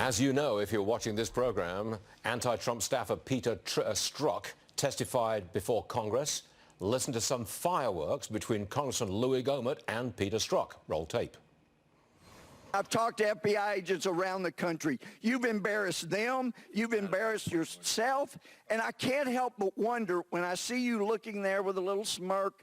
As you know, if you're watching this program, anti-Trump staffer Peter Strzok testified before Congress. Listen to some fireworks between Congressman Louie Gohmert and Peter Strzok. Roll tape. I've talked to FBI agents around the country. You've embarrassed them. You've embarrassed yourself. And I can't help but wonder, when I see you looking there with a little smirk,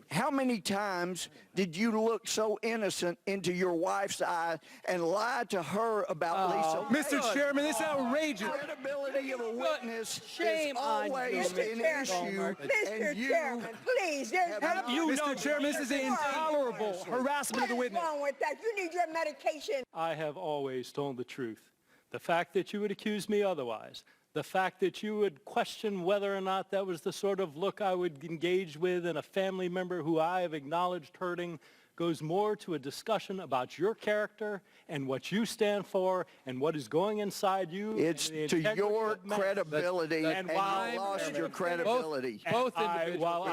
how many times did you look so innocent into your wife's eye and lie to her about Lisa? Mr. Chairman, this is outrageous. The credibility of a witness is on always you, an Mr. issue. Mr. Chairman, please, there's Have you know, Chairman, this is intolerable harassment of the witness. What's wrong with that? You need your medication. I have always told the truth. The fact that you would accuse me otherwise, the fact that you would question whether or not that was the sort of look I would engage with in a family member who I have acknowledged hurting, goes more to a discussion about your character and what you stand for and what is going inside you. It's to your credibility, and you lost your credibility. Both individuals.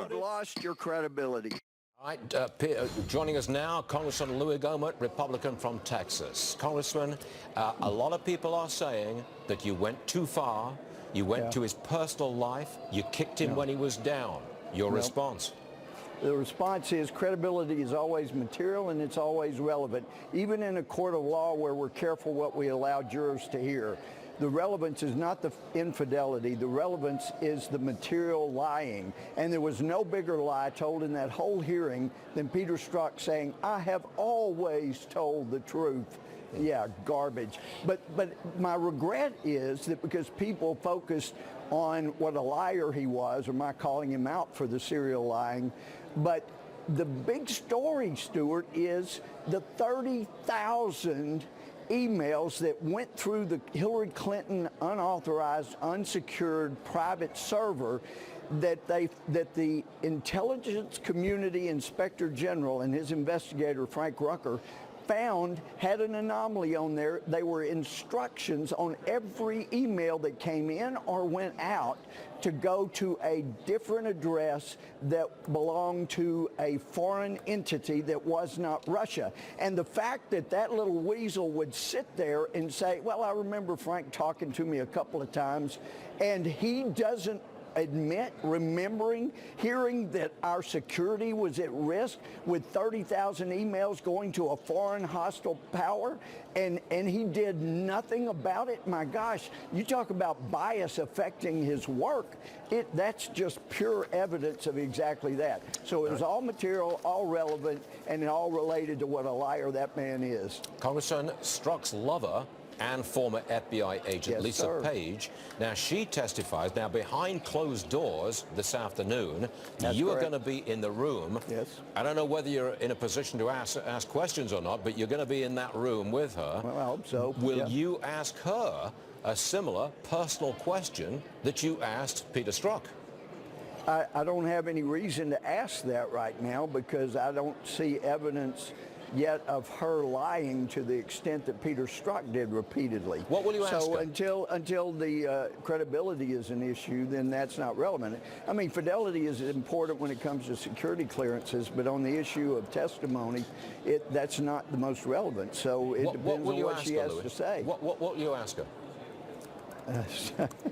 You've lost your credibility. All right, joining us now, Congressman Louie Gohmert, Republican from Texas. Congressman, a lot of people are saying that you went too far. You went to his personal life. You kicked him when he was down. Your response? The response is credibility is always material and it's always relevant, even in a court of law where we're careful what we allow jurors to hear. The relevance is not the infidelity. The relevance is the material lying. And there was no bigger lie told in that whole hearing than Peter Strzok saying, "I have always told the truth." Yeah, garbage. But my regret is that because people focused on what a liar he was, or my calling him out for the serial lying, but the big story, Stuart, is the 30,000 emails that went through the Hillary Clinton unauthorized, unsecured private server that the intelligence community inspector general and his investigator, Frank Rucker, found had an anomaly on there. They were instructions on every email that came in or went out to go to a different address that belonged to a foreign entity that was not Russia. And the fact that that little weasel would sit there and say, well, I remember Frank talking to me a couple of times, and he doesn't admit hearing that our security was at risk with 30,000 emails going to a foreign hostile power, and he did nothing about it. My gosh, you talk about bias affecting his work. That's just pure evidence of exactly that. So it was all material, all relevant, and all related to what a liar that man is. Congressman, Strzok's lover and former FBI agent Lisa Page. Now, she testifies now behind closed doors this afternoon. You are going to be in the room. Yes. I don't know whether you're in a position to ask questions or not, but you're going to be in that room with her. Well, I hope so. Will you ask her a similar personal question that you asked Peter Strzok? I don't have any reason to ask that right now because I don't see evidence yet of her lying to the extent that Peter Strzok did repeatedly. What will you ask her? So until the credibility is an issue, then that's not relevant. I mean, fidelity is important when it comes to security clearances, but on the issue of testimony, that's not the most relevant. So it depends on what she has to say. What will you ask her?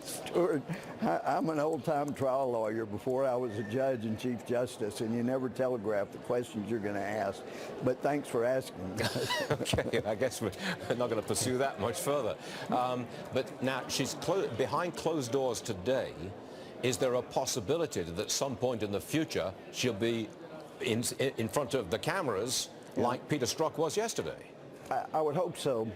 Stuart, I'm an old-time trial lawyer before I was a judge and Chief Justice, and you never telegraph the questions you're going to ask. But thanks for asking. Okay, I guess we're not going to pursue that much further. But now, she's behind closed doors today. Is there a possibility that at some point in the future she'll be in front of the cameras like Peter Strzok was yesterday? I would hope so.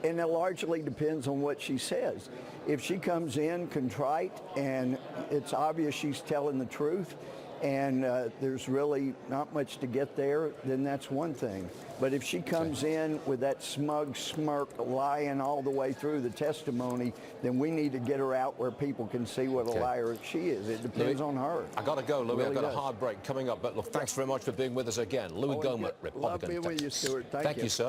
And it largely depends on what she says. If she comes in contrite and it's obvious she's telling the truth and there's really not much to get there, then that's one thing. But if she comes in with that smug smirk lying all the way through the testimony, then we need to get her out where people can see what a liar she is. It depends on her. I got to go, Louie. I've got a hard break coming up. But look, thanks very much for being with us again. Louie Gohmert, Republican. Love being with you, Stuart. Thank you, sir.